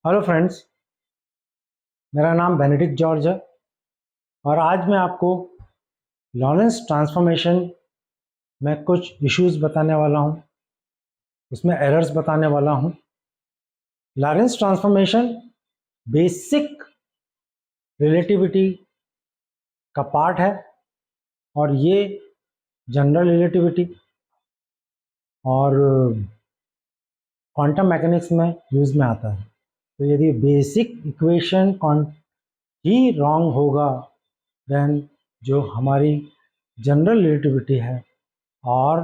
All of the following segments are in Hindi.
हेलो फ्रेंड्स, मेरा नाम बेनेडिक्ट जॉर्ज है और आज मैं आपको लॉरेंस ट्रांसफॉर्मेशन में कुछ इश्यूज बताने वाला हूँ, उसमें एरर्स बताने वाला हूँ। लॉरेंस ट्रांसफॉर्मेशन बेसिक रिलेटिविटी का पार्ट है और ये जनरल रिलेटिविटी और क्वांटम मैकेनिक्स में यूज़ में आता है। तो यदि बेसिक इक्वेशन ही रॉन्ग होगा देन जो हमारी जनरल रिलेटिविटी है और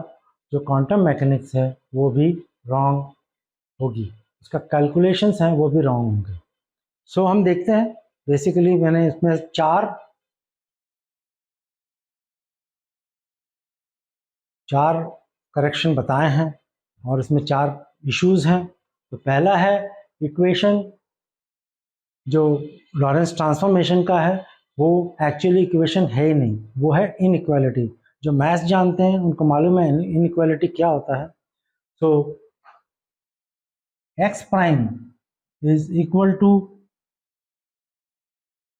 जो क्वांटम मैकेनिक्स है वो भी रॉन्ग होगी, उसका कैलकुलेशंस हैं वो भी रॉन्ग होंगे। सो हम देखते हैं। बेसिकली मैंने इसमें चार करेक्शन बताए हैं और इसमें चार इश्यूज हैं। तो पहला है इक्वेशन जो लॉरेंस ट्रांसफॉर्मेशन का है वो एक्चुअली इक्वेशन है ही नहीं, वो है इनइक्वालिटी। जो मैथ्स जानते हैं उनको मालूम है इनइक्वालिटी क्या होता है। So x prime is equal to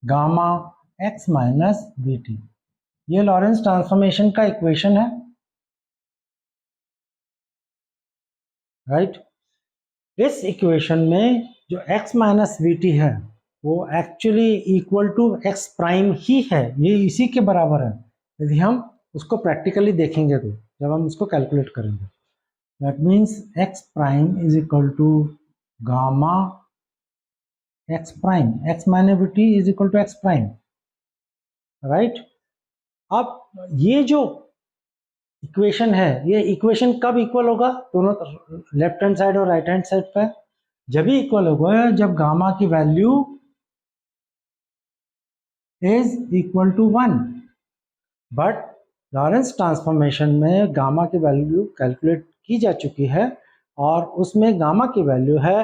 gamma x minus b t, ये लॉरेंस ट्रांसफॉर्मेशन का इक्वेशन है, राइट। इस इक्वेशन में जो x माइनस वी टी है वो actually equal to x prime ही है, ये इसी के बराबर है। यदि हम उसको प्रैक्टिकली देखेंगे तो जब हम उसको कैलकुलेट करेंगे, that means x prime is equal to gamma x prime, x minus we t is equal to x prime, right. अब ये जो इक्वेशन है, ये इक्वेशन कब इक्वल होगा दोनों लेफ्ट हैंड साइड और राइट हैंड साइड पे? जब भी इक्वल होगा जब गामा की value is equal to 1। But Lorentz transformation में गामा की वैल्यू कैलकुलेट की जा चुकी है और उसमें गामा की वैल्यू है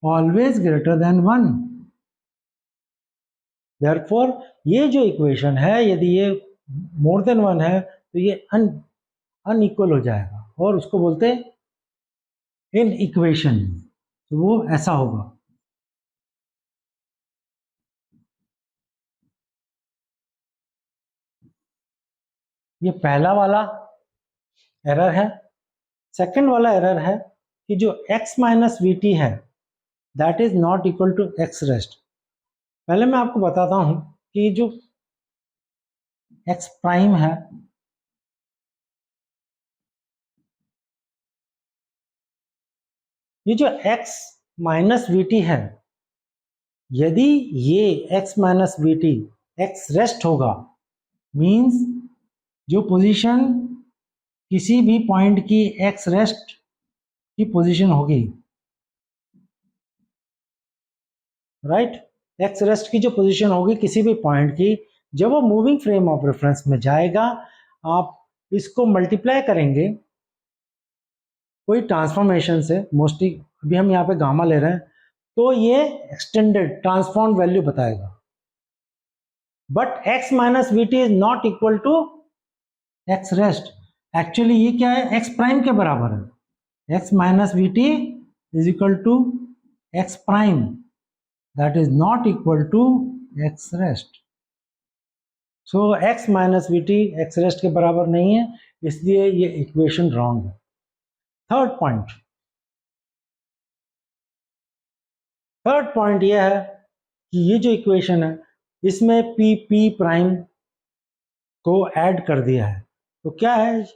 ऑलवेज ग्रेटर देन 1। देयरफॉर ये जो इक्वेशन है यदि ये मोर देन 1 है तो ये अनइक्वल हो जाएगा और उसको बोलते हैं इन इक्वेशन। तो वो ऐसा होगा। ये पहला वाला एरर है। सेकंड वाला एरर है कि जो x माइनस वी टी है that is not equal to x rest. पहले मैं आपको बताता हूं कि जो x प्राइम है ये जो x माइनस वी टी है, यदि ये x minus we T x rest होगा मीन्स जो पोजीशन किसी भी पॉइंट की एक्स रेस्ट की पोजीशन होगी, राइट। एक्स रेस्ट की जो पोजीशन होगी किसी भी पॉइंट की, जब वो मूविंग फ्रेम ऑफ रेफरेंस में जाएगा आप इसको मल्टीप्लाई करेंगे कोई ट्रांसफॉर्मेशन से। मोस्टली अभी हम यहाँ पे गामा ले रहे हैं तो ये एक्सटेंडेड ट्रांसफॉर्म वैल्यू बताएगा। But x minus we t is not equal to x rest. Actually ये क्या है, x प्राइम के बराबर है। x minus we t is equal to x prime, that is not equal to x rest. So x minus we T x rest के बराबर नहीं है, इसलिए ये इक्वेशन रॉन्ग है। थर्ड पॉइंट यह है कि ये जो इक्वेशन है इसमें p प्राइम को ऐड कर दिया है। तो क्या है,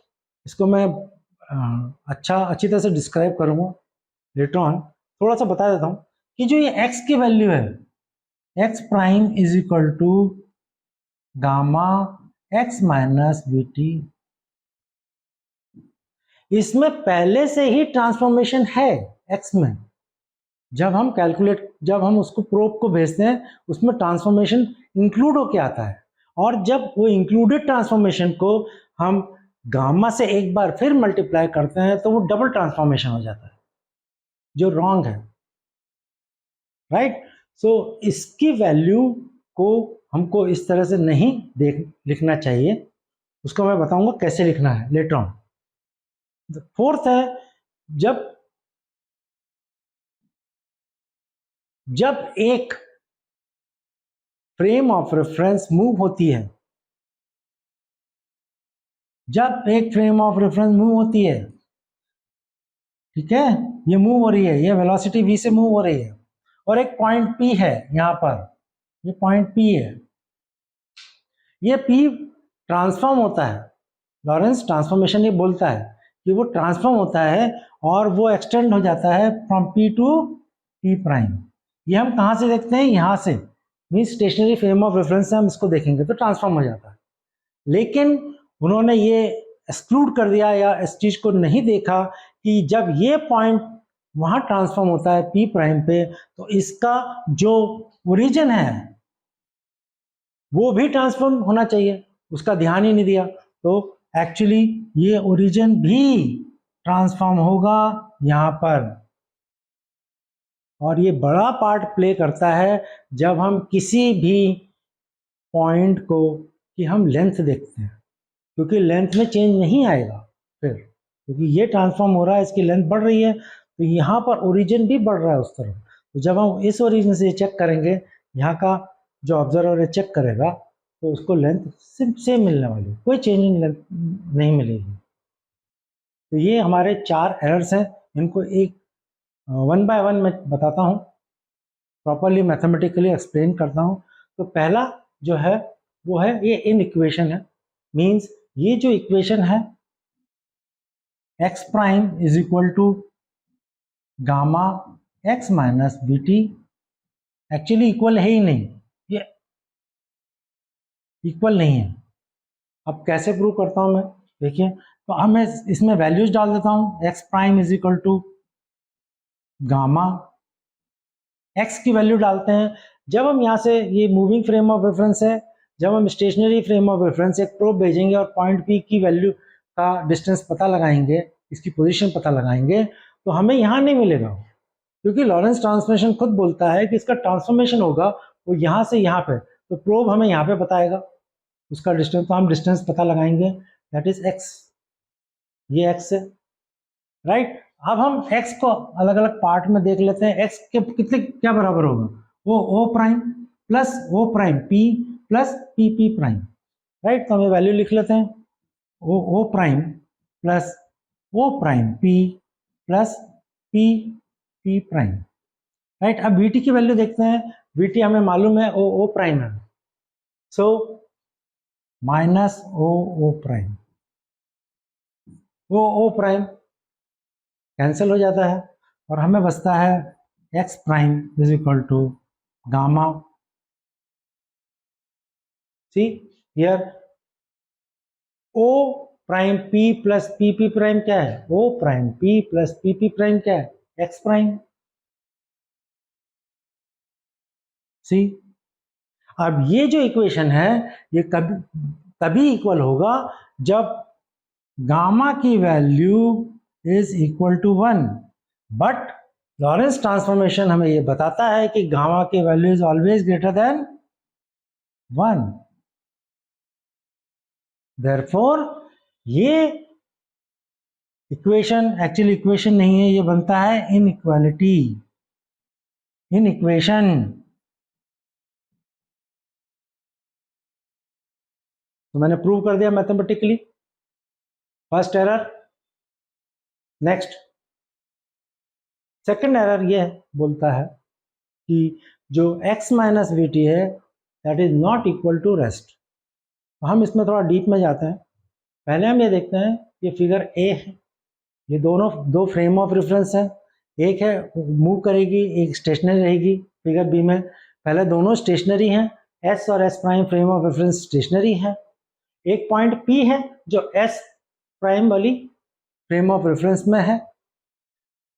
इसको मैं अच्छी तरह से डिस्क्राइब करूंगा लेटर ऑन। थोड़ा सा बता देता हूं कि जो ये x की वैल्यू है x prime is equal to gamma x minus we t, इसमें पहले से ही ट्रांसफॉर्मेशन है x में। जब हम उसको प्रोब को भेजते हैं उसमें ट्रांसफॉर्मेशन इंक्लूड होके आता है और जब वो इंक्लूडेड ट्रांसफॉर्मेशन को हम गामा से एक बार फिर मल्टीप्लाई करते हैं तो वो डबल ट्रांसफॉर्मेशन हो जाता है, जो रॉन्ग है, राइट। सो इसकी वैल्यू को हमको इस तरह से नहीं लिखना चाहिए, उसको मैं बताऊंगा कैसे लिखना है लेटर ऑन। फोर्थ है, जब जब एक फ्रेम ऑफ रेफरेंस मूव होती है, जब एक फ्रेम ऑफ रेफरेंस मूव होती है, ठीक है, ये मूव हो रही है, ये वेलोसिटी v से मूव हो रही है, और एक पॉइंट p है यहां पर, ये पॉइंट p है, ये p ट्रांसफॉर्म होता है, लॉरेंस ट्रांसफॉर्मेशन ये बोलता है कि वो ट्रांसफॉर्म होता है और वो एक्सटेंड हो जाता है from p to p prime. ये हम कहाँ से देखते हैं, यहाँ से, mean stationary frame of reference से हम इसको देखेंगे तो ट्रांसफॉर्म हो जाता है। लेकिन उन्होंने ये एक्सक्लूड कर दिया या इस चीज को नहीं देखा कि जब ये पॉइंट वहां ट्रांसफॉर्म होता है p प्राइम पे, तो इसका जो ओरिजिन है वो भी ट्रांसफॉर्म होना चाहिए, उसका ध्यान ही नहीं दिया। तो एक्चुअली ये ओरिजिन भी ट्रांसफॉर्म होगा यहाँ पर, और ये बड़ा पार्ट प्ले करता है जब हम किसी भी पॉइंट को कि हम लेंथ देखते हैं, क्योंकि लेंथ में चेंज नहीं आएगा फिर, क्योंकि ये ट्रांसफॉर्म हो रहा है, इसकी लेंथ बढ़ रही है, तो यहाँ पर ओरिजिन भी बढ़ रहा है उस तरफ। तो जब हम इस ओरिजिन से चेक करेंगे, यहाँ का जो ऑब्जर्वर है चेक करेगा, तो उसको लेंथ सेम मिलने वाली, कोई चेंजिंग लेंथ नहीं मिलेगी। तो ये हमारे 4 एरर्स हैं, इनको एक वन बाय वन मैं बताता हूँ, प्रॉपरली मैथमेटिकली एक्सप्लेन करता हूँ। तो पहला जो है वो है ये इन इक्वेशन है, मीन्स ये जो इक्वेशन है x prime is equal to gamma x minus b t, actually equal है ही नहीं, ये इक्वल नहीं है। अब कैसे प्रूव करता हूं मैं, देखिए, तो अब मैं इसमें वैल्यूज डाल देता हूं, x prime is equal to gamma, x की वैल्यू डालते हैं। जब हम यहाँ से, ये मूविंग फ्रेम ऑफ रेफरेंस है, जब हम स्टेशनरी फ्रेम ऑफ रेफरेंस एक प्रोब भेजेंगे और पॉइंट p की वैल्यू का डिस्टेंस पता लगाएंगे, इसकी पोजीशन पता लगाएंगे, तो हमें यहाँ नहीं मिलेगा, क्योंकि लॉरेंस ट्रांसफॉर्मेशन खुद बोलता है कि इसका ट्रांसफॉर्मेशन होगा वो यहाँ से यहाँ पे, तो प्रोब हमें यहाँ पे बताएगा उसका डिस्टेंस, तो हम डिस्टेंस पता लगाएंगे, दैट इज x, ये x है, राइट। अब हम x को अलग अलग पार्ट में देख लेते हैं, x के कितने क्या बराबर होगा, वो o prime plus o prime p plus p p prime, right. तो हम ये वैल्यू लिख लेते हैं, o prime plus o prime p plus p p prime, right. अब vt की वैल्यू देखते हैं, vt हमें मालूम है o प्राइम है, so minus o prime, o prime cancel हो जाता है और हमें बचता है x prime is equal to gamma, see here o prime p plus p p prime क्या है, o prime p plus p p prime क्या है, x प्राइम, सी। अब ये जो इक्वेशन है ये तभी इक्वल होगा जब गामा की value is equal to 1, but Lorentz transformation हमें ये बताता है कि गामा की value is always greater than 1, therefore ये इक्वेशन एक्चुअली इक्वेशन नहीं है, ये बनता है इनइक्वालिटी, इन इक्वेशन। तो मैंने प्रूव कर दिया mathematically, first error. Next second error ये बोलता है कि जो x माइनस वी टी है that is not equal to rest. हम इसमें थोड़ा डीप में जाते हैं, पहले हम ये देखते हैं, ये फिगर ए है, ये दोनों दो फ्रेम ऑफ रेफरेंस है, एक है मूव करेगी एक स्टेशनरी रहेगी, फिगर बी में पहले दोनों स्टेशनरी हैं, एस और S prime frame of reference stationary है, एक पॉइंट पी है जो एस प्राइम वाली फ्रेम ऑफ रेफरेंस में है।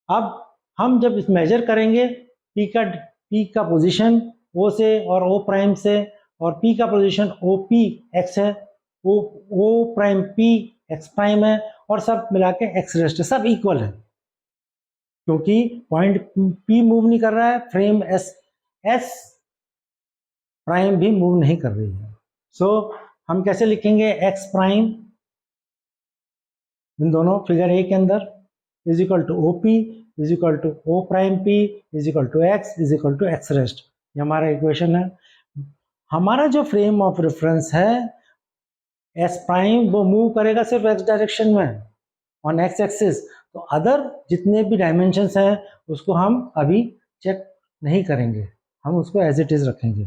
अब हम जब इस मेजर करेंगे पी का पोजीशन ओ से और ओ प्राइम से, और पी का पोजीशन ओ पी एक्स है, O prime P ex prime है, और सब मिला के एक्स रेस्ट है, सब इक्वल है, क्योंकि पॉइंट पी मूव नहीं कर रहा है, फ्रेम एस प्राइम भी मूव नहीं कर रही है। सो हम कैसे लिखेंगे एक्स प्राइम इन दोनों फिगर ए के अंदर, is equal to O P is equal to O prime P is equal to x rest. ये हमारा इक्वेशन है। हमारा जो फ्रेम ऑफ रेफरेंस है एस प्राइम वो मूव करेगा सिर्फ एक्स डायरेक्शन में ऑन एक्स एक्सिस, तो अदर जितने भी डायमेंशंस हैं उसको हम अभी चेक नहीं करेंगे, हम उसको एज इट इज रखेंगे।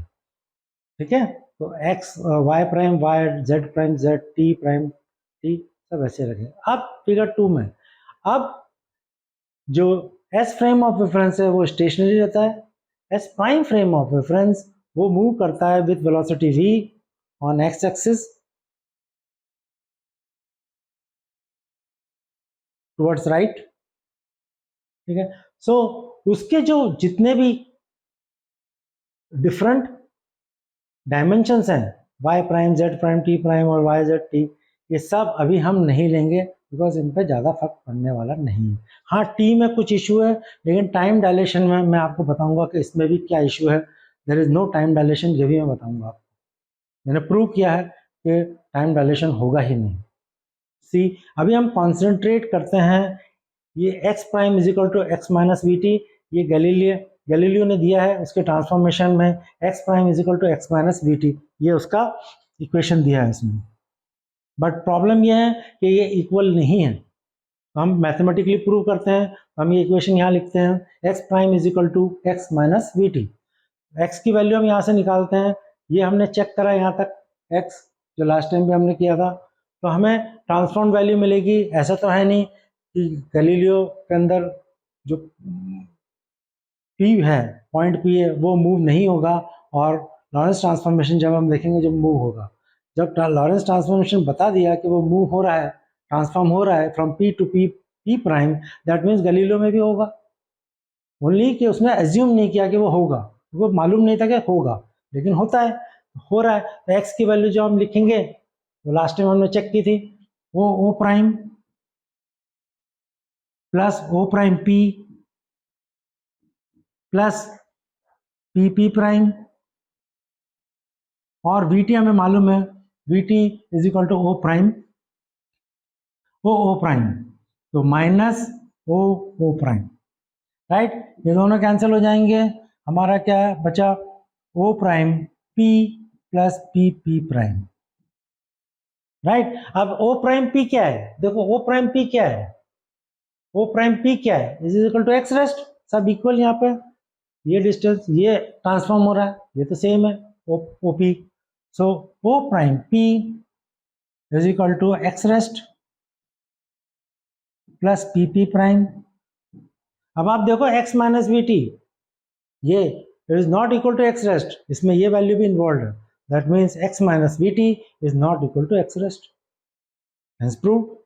ठीक है, तो X Y prime Y, Z prime Z, T prime T, सब ऐसे रखेंगे। अब फिगर 2 में अब जो एस फ्रेम ऑफ रेफरेंस है वो स्टेशनरी रहता है, S prime frame of reference वो मूव करता है with velocity v on X axis towards right. ठीक है, सो उसके जो जितने भी डिफरेंट डायमेंशंस हैं Y prime Z prime T prime और वाई जेड टी, ये सब अभी हम नहीं लेंगे बिकॉज इन पे ज़्यादा फर्क पड़ने वाला नहीं है। हाँ, टी में कुछ इशू है, लेकिन टाइम डायलेशन में मैं आपको बताऊंगा कि इसमें भी क्या इशू है। There is no time dilation, ये भी मैं बताऊंगा आपको। मैंने प्रूव किया है कि टाइम डायलेशन होगा ही नहीं। सी, अभी हम कॉन्सेंट्रेट करते हैं ये X prime is equal to X minus we T, ये गैलीलियो ने दिया है, उसके ट्रांसफॉर्मेशन में X prime is equal to X minus we T, ये उसका इक्वेशन दिया है इसमें। बट प्रॉब्लम ये है कि ये इक्वल नहीं है, तो हम मैथमेटिकली प्रूव करते हैं। हम ये इक्वेशन यहाँ लिखते हैं X prime is equal to X minus we T. X की वैल्यू हम यहाँ से निकालते हैं, ये हमने चेक करा यहाँ तक एक्स जो लास्ट टाइम भी हमने किया था, तो हमें ट्रांसफॉर्म वैल्यू मिलेगी। ऐसा तो है नहीं कि गैलीलियो के अंदर जो पी है, पॉइंट पी है, वो मूव नहीं होगा, और लॉरेंस ट्रांसफॉर्मेशन जब हम देखेंगे जब मूव होगा, जब लॉरेंस ट्रांसफॉर्मेशन बता दिया कि वो मूव हो रहा है, ट्रांसफॉर्म हो रहा है from P to P prime, that means Galileo में भी होगा। ओनली कि उसने एज्यूम नहीं किया कि वो होगा, वो मालूम नहीं था कि होगा, लेकिन होता है, हो रहा है। तो एक्स की वैल्यू जो हम लिखेंगे वो लास्ट टाइम हमने चेक की थी, वो ओ प्राइम प्लस ओ prime P plus p p prime, और वी टी हमें मालूम है v t is equal to O prime o prime, तो माइनस ओ प्राइम, राइट। ये दोनों कैंसिल हो जाएंगे, हमारा क्या बचा o prime P plus p p prime, right. अब ओ प्राइम पी क्या है, देखो ओ प्राइम पी क्या है, ओ प्राइम पी क्या है, is equal to x rest, सब इक्वल यहाँ पे, ये डिस्टेंस ये ट्रांसफॉर्म हो रहा है, ये तो सेम है ओ p, so o prime P is equal to x rest plus p p prime. अब आप देखो x माइनस वी टी, ये it is not equal to x rest, इसमें ये वैल्यू भी इन्वॉल्व है, that means x minus we t is not equal to x rest, hence prove,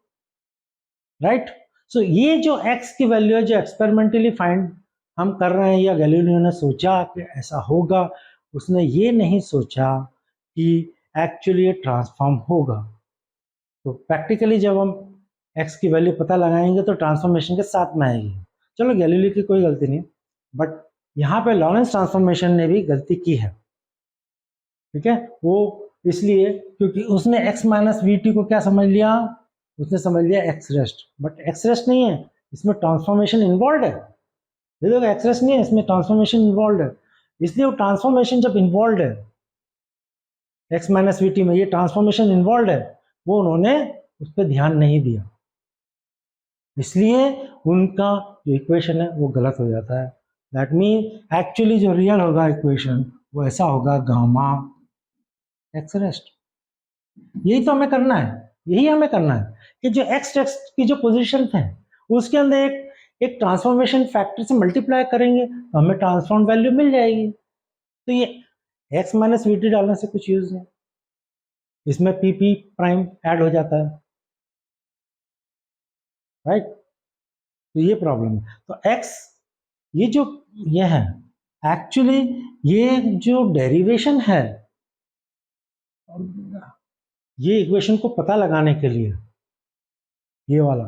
right. So ये जो x की वैल्यू है जो एक्सपेरिमेंटली फाइंड हम कर रहे हैं, या गैलीलियो ने सोचा कि ऐसा होगा, उसने ये नहीं सोचा कि एक्चुअली ये ट्रांसफॉर्म होगा। तो प्रैक्टिकली जब हम x की वैल्यू पता लगाएंगे तो ट्रांसफॉर्मेशन के साथ में आएगी। चलो गैलीलियो की कोई गलती नहीं, बट यहाँ पे लॉरेंस ट्रांसफॉर्मेशन ने भी गलती की है। ठीक है, वो इसलिए क्योंकि उसने x माइनस वी टी को क्या समझ लिया, उसने समझ लिया x rest, but x raised नहीं है, इसमें ट्रांसफॉर्मेशन इन्वॉल्व है। ये देखो एक्स रेस्ट नहीं है, इसमें ट्रांसफॉर्मेशन इन्वॉल्व है, इसलिए वो ट्रांसफॉर्मेशन जब इन्वॉल्व है एक्स माइनस वी टी में, ये ट्रांसफॉर्मेशन इन्वॉल्व है, वो उन्होंने उस पर ध्यान नहीं दिया, इसलिए उनका जो इक्वेशन है वो गलत हो जाता है। दैट मीन एक्चुअली जो रियल होगा इक्वेशन वो ऐसा होगा गामा एक्स रेस्ट। यही तो हमें करना है, यही हमें करना है कि जो एक्स रेस्ट की जो पोजीशन है उसके अंदर एक ट्रांसफॉर्मेशन फैक्टर से मल्टीप्लाई करेंगे तो हमें ट्रांसफॉर्म वैल्यू मिल जाएगी। तो ये एक्स माइनस वी टी डालने से कुछ यूज नहीं, इसमें पी पी प्राइम ऐड हो जाता है, राइट। तो ये प्रॉब्लम है। तो एक्स ये जो ये है एक्चुअली ये जो डेरिवेशन है, ये इक्वेशन को पता लगाने के लिए ये वाला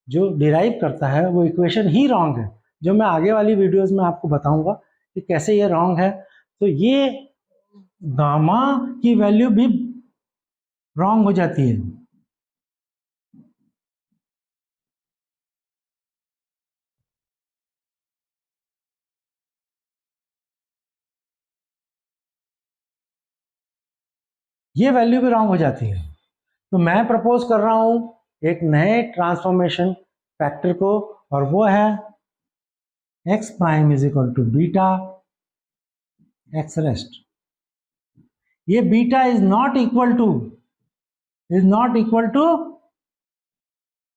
जो डिराइव करता है वो इक्वेशन ही रॉन्ग है, जो मैं आगे वाली वीडियोस में आपको बताऊंगा कि कैसे ये रॉन्ग है। तो ये गामा की वैल्यू भी रॉन्ग हो जाती है, ये वैल्यू भी रॉन्ग हो जाती है। तो मैं प्रपोज कर रहा हूं एक नए ट्रांसफॉर्मेशन फैक्टर को, और वो है x prime is equal to beta x rest. ये beta is not equal to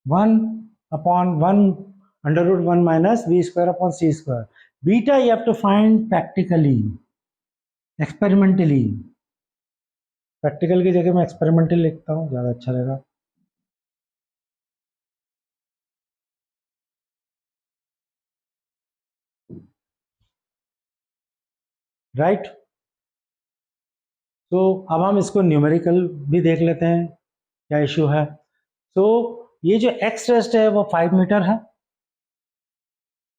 1/1 minus v square upon c square. Beta you have to find practically, experimentally. Practical की जगह मैं एक्सपेरिमेंटल लिखता हूँ, ज़्यादा अच्छा रहेगा। राइट। तो अब हम इसको न्यूमेरिकल भी देख लेते हैं क्या इशू है। तो ये जो एक्स रेस्ट है वो 5 मीटर है,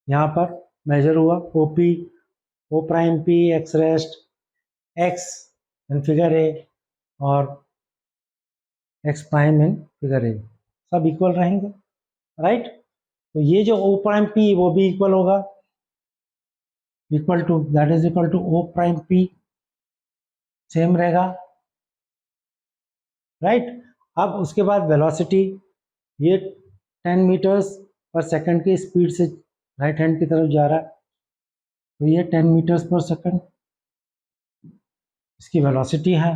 यहाँ पर मेजर हुआ OP O prime P x raised x in figure A और x prime in figure A, सब इक्वल रहेंगे। राइट। तो ये जो O प्राइम P वो भी इक्वल होगा, equal to that is equal to O prime P, same रहेगा। राइट। अब उसके बाद वेलोसिटी, ये 10 मीटर्स पर सेकंड की स्पीड से राइट हैंड की तरफ जा रहा है, तो ये 10 मीटर्स पर सेकंड इसकी वेलोसिटी है।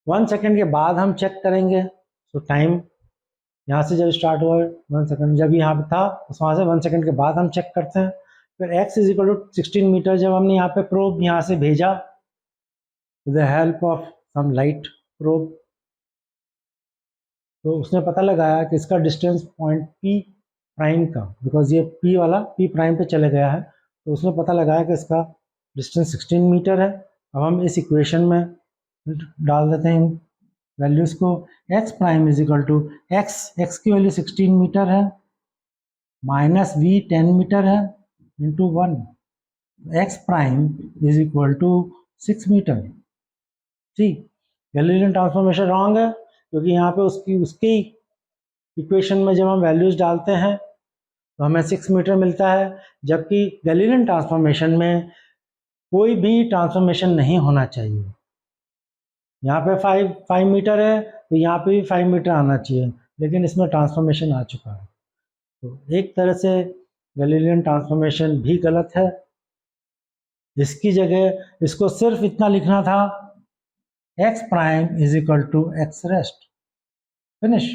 1 सेकंड के बाद हम चेक करेंगे, तो टाइम यहाँ से जब स्टार्ट हुआ 1 सेकंड, जब यहाँ पे था उस वहाँ से 1 सेकंड के बाद हम चेक करते हैं। फिर x is equal to 16 metre जब हमने यहाँ पे प्रोब यहाँ से भेजा with the help of some light probe, तो उसने पता लगाया कि इसका डिस्टेंस पॉइंट P प्राइम का, बिकॉज ये P वाला P प्राइम पे चले गया है, तो उसने पता लगाया कि इसका डिस्टेंस 16 मीटर है। अब हम इस इक्वेशन में डाल देते हैं वैल्यूज़ को। x prime is equal to x की वैल्यू 16 मीटर है, माइनस v 10 मीटर है, into 1, x prime is equal to 6 metre. ठीक, गैलीलियन ट्रांसफॉर्मेशन रॉन्ग है, क्योंकि यहाँ पे उसकी इक्वेशन में जब हम वैल्यूज़ डालते हैं तो हमें 6 मीटर मिलता है, जबकि गैलीलियन ट्रांसफॉर्मेशन में कोई भी ट्रांसफॉर्मेशन नहीं होना चाहिए। यहाँ पे 5 मीटर है तो यहाँ पे भी 5 मीटर आना चाहिए, लेकिन इसमें ट्रांसफॉर्मेशन आ चुका है, तो एक तरह से गैलीलियन ट्रांसफॉर्मेशन भी गलत है। इसकी जगह इसको सिर्फ इतना लिखना था, x prime is equal to x rest, finish,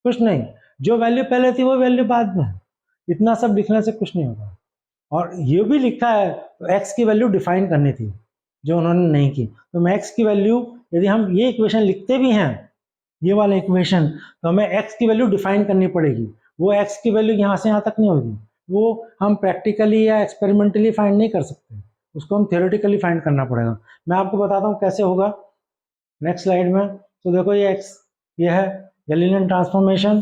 कुछ नहीं। जो वैल्यू पहले थी वो वैल्यू बाद में, इतना सब लिखने से कुछ नहीं होगा। और ये भी लिखा है तो x की वैल्यू डिफाइन करनी थी, जो उन्होंने नहीं की। तो मैं x की वैल्यू, यदि हम ये इक्वेशन लिखते भी हैं, ये वाला इक्वेशन, तो हमें x की वैल्यू डिफाइन करनी पड़ेगी। वो x की वैल्यू यहाँ से यहाँ तक नहीं होगी, वो हम प्रैक्टिकली या एक्सपेरिमेंटली फाइंड नहीं कर सकते, उसको हम थियोरेटिकली फाइंड करना पड़ेगा। मैं आपको बताता हूँ कैसे होगा नेक्स्ट स्लाइड में। तो देखो ये x, ये है Galilean transformation,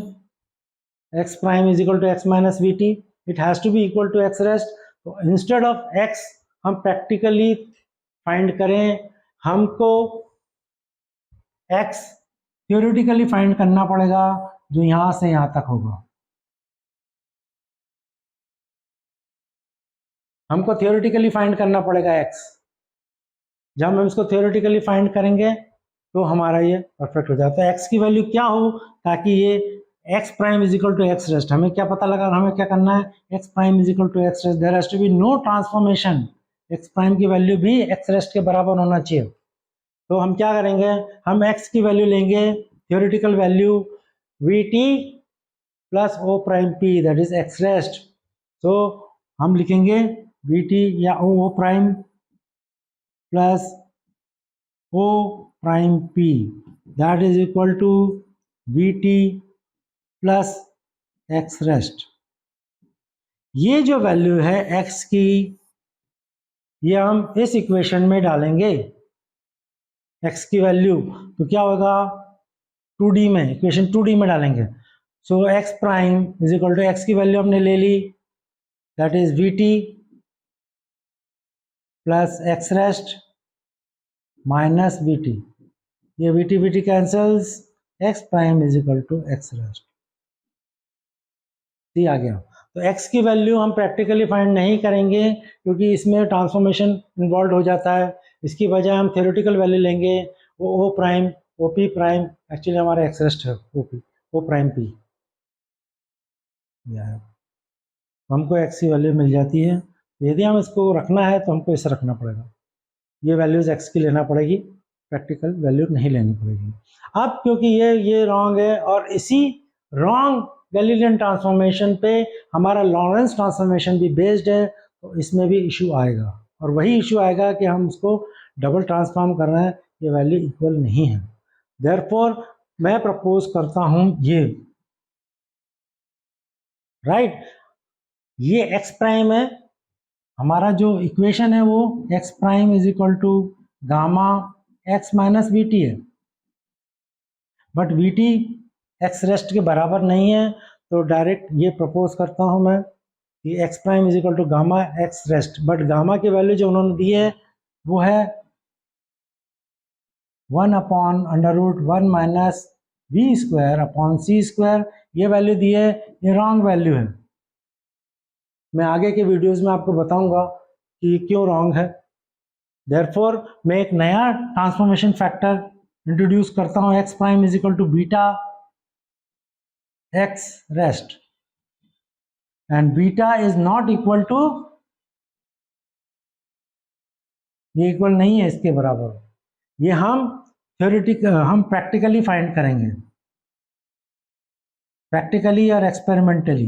x prime is equal to x minus we T, it has to be equal to x rest. तो इंस्टेड ऑफ x हम प्रैक्टिकली फाइंड करें, हमको x थियोरेटिकली फाइंड करना पड़ेगा, जो यहां से यहां तक होगा। हमको थियोरेटिकली फाइंड करना पड़ेगा x। जब हम इसको थियोरेटिकली फाइंड करेंगे तो हमारा ये परफेक्ट हो जाता है। x की वैल्यू क्या हो, ताकि ये x prime is equal to x rest, हमें क्या पता लगा, हमें क्या करना है, x prime is equal to x rest, there has to be no transformation, x prime की वैल्यू भी एक्स रेस्ट के बराबर होना चाहिए। तो हम क्या करेंगे, हम x की वैल्यू लेंगे, theoretical value vt plus o prime p, that is X rest. तो हम लिखेंगे vt या o prime plus o prime p, that is equal to vt plus x rest. ये जो वैल्यू है x की, ये हम इस इक्वेशन में डालेंगे x की वैल्यू, तो क्या होगा 2D में, इक्वेशन 2D में डालेंगे। So x prime is equal to x की वैल्यू हमने ले ली, that is vt plus x rest minus vt, ये vt cancels, x prime is equal to x rest, ठीक आ गया। तो x की वैल्यू हम प्रैक्टिकली फाइंड नहीं करेंगे, क्योंकि इसमें ट्रांसफॉर्मेशन इन्वॉल्व हो जाता है। इसकी बजाय हम थ्योरेटिकल वैल्यू लेंगे, O prime O P prime actually हमारा एक्स रेस्ट है ओ पी ओ प्राइम पी, हमको एक्स की वैल्यू मिल जाती है। यदि हम इसको रखना है तो हमको इसे रखना पड़ेगा, ये वैल्यूज एक्स की लेना पड़ेगी, प्रैक्टिकल वैल्यू नहीं लेनी पड़ेगी। अब क्योंकि ये रॉन्ग है और इसी रॉन्ग गैलीलियन ट्रांसफॉर्मेशन पे हमारा लॉरेंस ट्रांसफॉर्मेशन भी बेस्ड है, तो इसमें भी इशू आएगा और वही इशू आएगा कि हम उसको डबल ट्रांसफॉर्म कर रहे हैं, ये वैल्यू इक्वल नहीं है। देयरफॉर मैं प्रपोज करता हूं ये राइट, ये एक्स प्राइम है, हमारा जो इक्वेशन है वो x prime is equal to gamma x minus we T है, but V T x rest के बराबर नहीं है, तो डायरेक्ट ये प्रपोज करता हूं मैं कि X prime is equal to gamma X rest, but gamma की वैल्यू जो उन्होंने दी है वो है 1/√1 minus V square upon C square, ये वैल्यू दी है, ये रॉन्ग वैल्यू है। मैं आगे के वीडियोस में आपको बताऊंगा कि क्यों रॉन्ग है। देयरफॉर मैं एक नया ट्रांसफॉर्मेशन फैक्टर इंट्रोड्यूस करता हूं, X prime is equal to beta x rest, and beta is not equal to, ये इक्वल नहीं है इसके बराबर, ये हम हम प्रैक्टिकली फाइंड करेंगे, प्रैक्टिकली और एक्सपेरिमेंटली।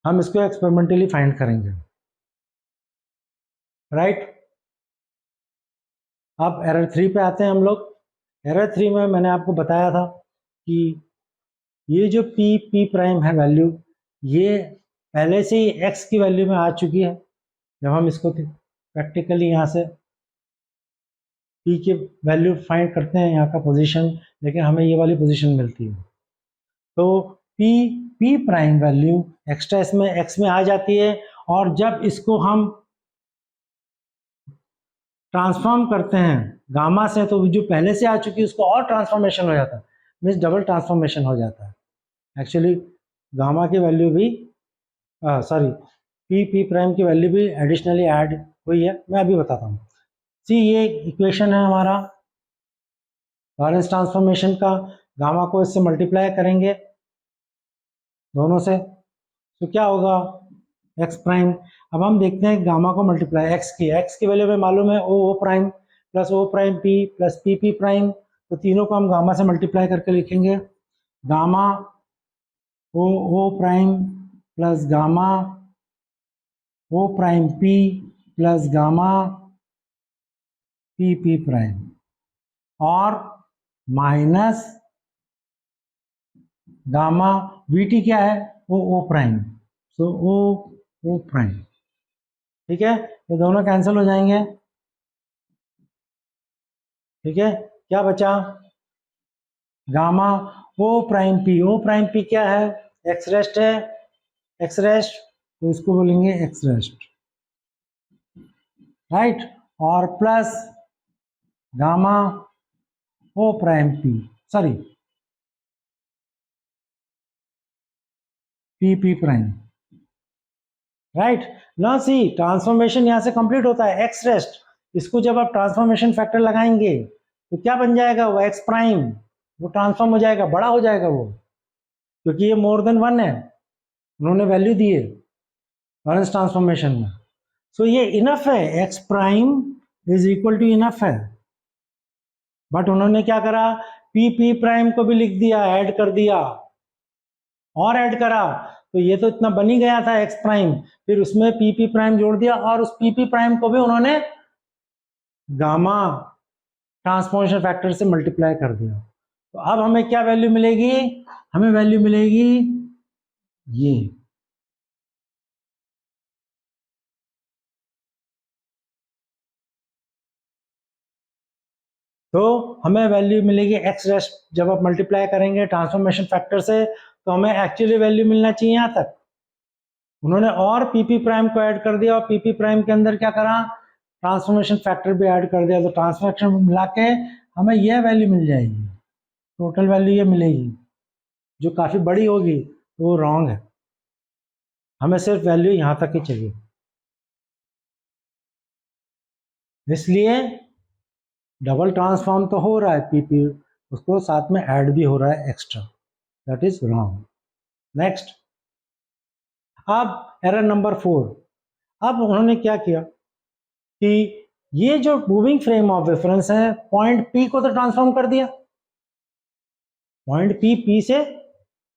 हम इसको एक्सपेरिमेंटली फाइंड करेंगे राइट। अब एरर 3 पे आते हैं हम लोग। एरर 3 में मैंने आपको बताया था कि ये जो पी प्राइम है वैल्यू, ये पहले से ही एक्स की वैल्यू में आ चुकी है। जब हम इसको प्रैक्टिकली यहाँ से पी की वैल्यू फाइंड करते हैं, यहाँ का पोजीशन, लेकिन हमें ये वाली पोजीशन मिलती है, तो पी प्राइम वैल्यू एक्स्ट्रा इसमें एक्स में आ जाती है, और जब इसको हम ट्रांसफॉर्म करते हैं गामा से, तो जो पहले से आ चुकी है उसको और ट्रांसफॉर्मेशन हो जाता है, मीन्स डबल ट्रांसफॉर्मेशन हो जाता है। एक्चुअली गामा की वैल्यू भी सॉरी पी प्राइम की वैल्यू भी एडिशनली ऐड हुई है, मैं अभी बताता हूँ। सी ये इक्वेशन है हमारा लॉरेंस ट्रांसफॉर्मेशन का, गामा को इससे मल्टीप्लाई करेंगे दोनों से, तो क्या होगा एक्स प्राइम। अब हम देखते हैं गामा को मल्टीप्लाई एक्स की वैल्यू में मालूम है ओ प्राइम प्लस ओ prime P plus P prime, तो तीनों को हम गामा से मल्टीप्लाई करके लिखेंगे, gamma O prime plus gamma O prime P plus gamma P prime, और माइनस गामा वी टी क्या है ओ प्राइम, सो ओ प्राइम। ठीक है, ये दोनों कैंसिल हो जाएंगे। ठीक है, क्या बचा गामा ओ प्राइम पी क्या है एक्स रेस्ट है, एक्स रेस्ट, तो इसको बोलेंगे एक्स रेस्ट राइट, और plus gamma O prime P sorry P prime right. ना सी ट्रांसफॉर्मेशन यहां से कंप्लीट होता है एक्स रेस्ट, इसको जब आप ट्रांसफॉर्मेशन फैक्टर लगाएंगे तो क्या बन जाएगा वो एक्स प्राइम, वो ट्रांसफॉर्म हो जाएगा, बड़ा हो जाएगा वो, क्योंकि ये मोर देन 1 है, उन्होंने वैल्यू दी है लॉरेंस ट्रांसफॉर्मेशन में। सो ये इनफ है, X prime is equal to enough है, बट उन्होंने क्या करा पी प्राइम को भी लिख दिया, ऐड कर दिया और ऐड करा, तो ये तो इतना बन ही गया था एक्स प्राइम, फिर उसमें पी प्राइम जोड़ दिया और उस पी प्राइम को भी उन्होंने गामा ट्रांसफॉर्मेशन फैक्टर से मल्टीप्लाई कर दिया। तो अब हमें क्या वैल्यू मिलेगी, हमें वैल्यू मिलेगी ये, तो हमें वैल्यू मिलेगी एक्स रेस्ट, जब आप मल्टीप्लाई करेंगे ट्रांसफॉर्मेशन फैक्टर से तो हमें एक्चुअली वैल्यू मिलना चाहिए यहाँ तक, उन्होंने और पी प्राइम को ऐड कर दिया और पी प्राइम के अंदर क्या करा ट्रांसफॉर्मेशन फैक्टर भी ऐड कर दिया, तो ट्रांसफॉर्मेशन मिला के हमें यह वैल्यू मिल जाएगी, टोटल वैल्यू ये मिलेगी, जो काफ़ी बड़ी होगी तो वो रॉन्ग है। हमें सिर्फ वैल्यू यहाँ तक ही चाहिए, इसलिए डबल ट्रांसफॉर्म तो हो रहा है पीपी, उसको साथ में ऐड भी हो रहा है extra, that is wrong. Next, अब एरर नंबर 4, अब उन्होंने क्या किया कि ये जो मूविंग फ्रेम ऑफ रेफरेंस है पॉइंट पी को तो ट्रांसफॉर्म कर दिया, पॉइंट पी से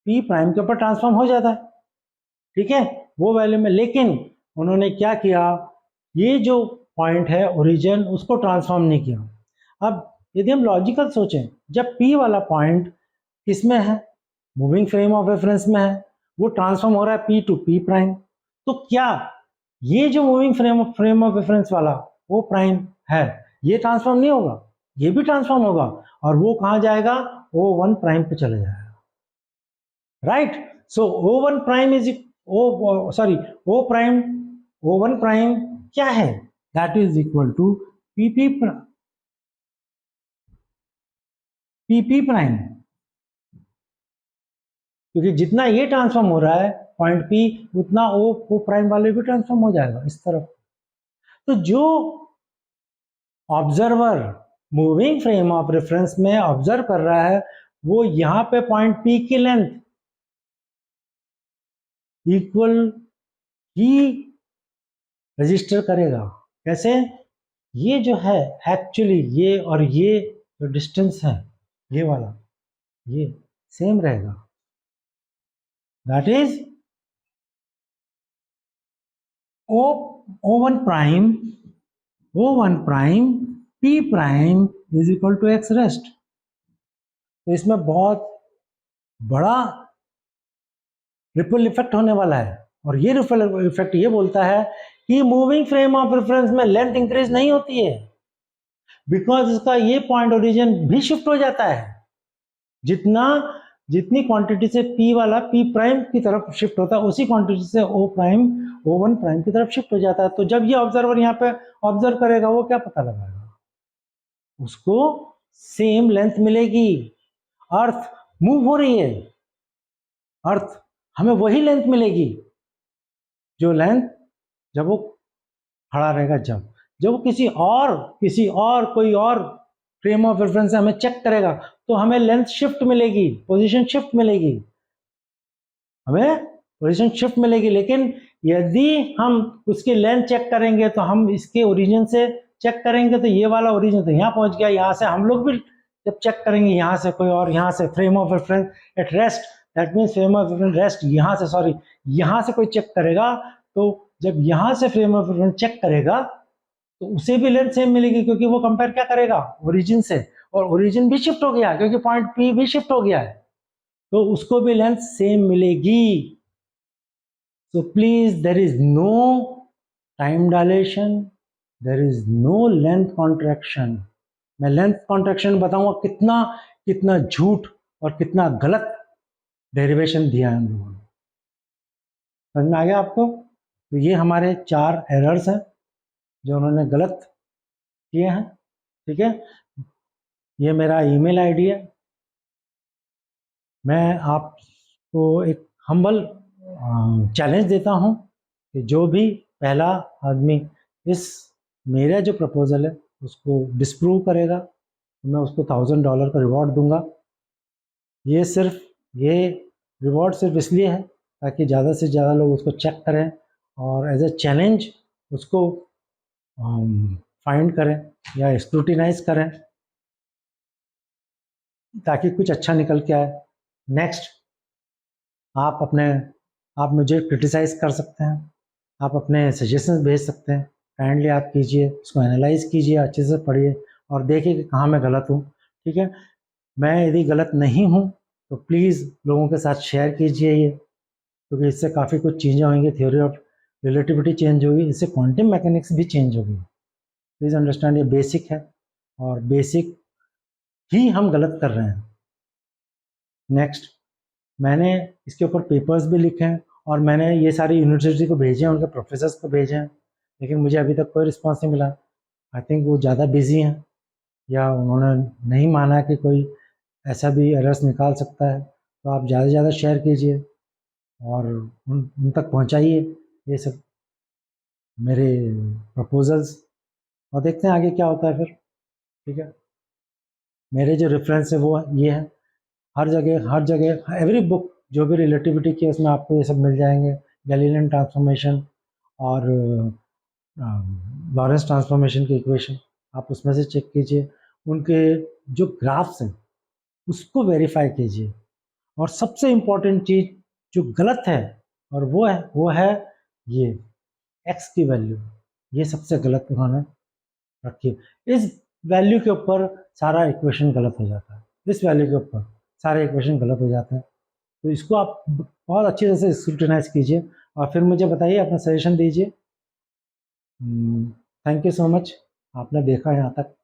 पी प्राइम के ऊपर ट्रांसफॉर्म हो जाता है, ठीक है, वो वैल्यू में। लेकिन उन्होंने क्या किया, ये जो पॉइंट है ओरिजिन उसको ट्रांसफॉर्म नहीं किया। अब यदि हम लॉजिकल सोचें, जब पी वाला पॉइंट किसमें है, मूविंग फ्रेम ऑफ रेफरेंस में है, वो ट्रांसफॉर्म हो रहा है पी टू पी प्राइम, तो क्या ये जो मूविंग फ्रेम ऑफ रेफरेंस वाला वो प्राइम है, ये ट्रांसफॉर्म नहीं होगा, ये भी ट्रांसफॉर्म होगा, और वो कहाँ जाएगा, O1 प्राइम पे चले जाएगा, right. So O1 prime is O1 prime क्या है, that is equal to P P prime, क्योंकि जितना ये ट्रांसफॉर्म हो रहा है पॉइंट पी, उतना ओ प्राइम वाले भी ट्रांसफॉर्म हो जाएगा इस तरफ। तो जो observer moving frame of reference में ऑब्जर्व कर रहा है, वो यहां पे पॉइंट पी की लेंथ इक्वल ही रजिस्टर करेगा। कैसे, ये जो है एक्चुअली ये और ये जो डिस्टेंस है ये वाला, ये सेम रहेगा, that is O1 prime P prime is equal to x rest. तो इसमें बहुत बड़ा रिपल इफेक्ट होने वाला है, और ये रिपल इफेक्ट ये बोलता है कि मूविंग फ्रेम ऑफ रेफरेंस में लेंथ इंक्रीज नहीं होती है, बिकॉज इसका ये पॉइंट ओरिजिन भी शिफ्ट हो जाता है, जितनी क्वांटिटी से P वाला P प्राइम की तरफ शिफ्ट होता है, उसी क्वांटिटी से O1 प्राइम की तरफ शिफ्ट हो जाता है। तो जब ये ऑब्जर्वर यहाँ पे ऑब्जर्व करेगा, वो क्या पता लगाएगा, उसको सेम लेंथ मिलेगी। अर्थ मूव हो रही है, अर्थ हमें वही लेंथ मिलेगी जो लेंथ जब वो खड़ा रहेगा, जब वो कोई और फ्रेम ऑफ रेफरेंस से हमें चेक करेगा, तो हमें लेंथ शिफ्ट मिलेगी, पोजीशन शिफ्ट मिलेगी, लेकिन यदि हम उसकी लेंथ चेक करेंगे तो हम इसके ओरिजिन से चेक करेंगे, तो ये वाला ओरिजिन तो यहाँ पहुंच गया, यहाँ से हम लोग भी जब चेक करेंगे यहाँ से कोई और, यहाँ से frame of reference at rest, that means frame of reference rest, यहाँ से कोई चेक करेगा, तो जब यहाँ से फ्रेम ऑफ रेफरेंस चेक करेगा तो उसे भी लेंथ सेम मिलेगी, क्योंकि वो कंपेयर क्या करेगा, ओरिजिन से, और ओरिजिन भी शिफ्ट हो गया क्योंकि पॉइंट पी भी शिफ्ट हो गया है, तो उसको भी लेंथ सेम मिलेगी। So please, there is no time dilation, there is no length contraction. मैं लेंथ कॉन्ट्रैक्शन बताऊंगा कितना झूठ और कितना गलत डेरिवेशन दिया है हम लोगों ने। समझ में आ गया आपको? तो ये हमारे 4 एरर्स हैं जो उन्होंने गलत किए हैं, ठीक है। ये मेरा ईमेल आईडी है, मैं आपको एक हम्बल चैलेंज देता हूं कि जो भी पहला आदमी इस मेरा जो प्रपोजल है उसको डिस्प्रूव करेगा, तो मैं उसको $1000 का रिवॉर्ड दूंगा। ये रिवॉर्ड सिर्फ इसलिए है ताकि ज़्यादा से ज़्यादा लोग उसको चेक करें और एज ए चैलेंज उसको फाइंड करें या स्क्रूटिनाइज करें, ताकि कुछ अच्छा निकल के आए। नेक्स्ट, आप मुझे क्रिटिसाइज़ कर सकते हैं, आप अपने सजेशंस भेज सकते हैं, काइंडली आप कीजिए, उसको एनालाइज कीजिए, अच्छे से पढ़िए और देखिए कि कहाँ मैं गलत हूँ, ठीक है। मैं यदि गलत नहीं हूँ तो प्लीज़ लोगों के साथ शेयर कीजिए ये, क्योंकि इससे काफ़ी कुछ चीज़ें होंगी, थ्योरी ऑफ रिलेटिविटी चेंज होगी, इससे क्वांटम मैकेनिक्स भी चेंज होगी। प्लीज़ अंडरस्टैंड, ये बेसिक है और बेसिक ही हम गलत कर रहे हैं। नेक्स्ट, मैंने इसके ऊपर पेपर्स भी लिखे हैं और मैंने ये सारी यूनिवर्सिटी को भेजे हैं, उनके प्रोफेसर्स को भेजे हैं, लेकिन मुझे अभी तक कोई रिस्पांस नहीं मिला। आई थिंक वो ज़्यादा बिजी हैं या उन्होंने नहीं माना कि कोई ऐसा भी एरर्स निकाल सकता है। तो आप ज़्यादा से ज़्यादा शेयर कीजिए और उन तक पहुंचाइए ये सब मेरे प्रपोजल्स, और देखते हैं आगे क्या होता है फिर। ठीक है, मेरे जो रेफरेंस है वो ये है, हर जगह एवरी बुक जो भी रिलेटिविटी की है उसमें आपको ये सब मिल जाएंगे, गैलीलियन ट्रांसफॉर्मेशन और लॉरेंस ट्रांसफॉर्मेशन की इक्वेशन, आप उसमें से चेक कीजिए, उनके जो ग्राफ्स हैं उसको वेरीफाई कीजिए, और सबसे इम्पॉर्टेंट चीज़ जो गलत है, और वो है ये एक्स की वैल्यू, ये सबसे गलत उन्होंने रखी है। इस वैल्यू के ऊपर सारा इक्वेशन गलत हो जाता है, इस वैल्यू के ऊपर सारे इक्वेशन गलत हो जाते हैं। तो इसको आप बहुत अच्छी तरह से स्क्रूटिनाइज कीजिए और फिर मुझे बताइए, अपना सजेशन दीजिए। थैंक यू सो मच, आपने देखा यहाँ तक।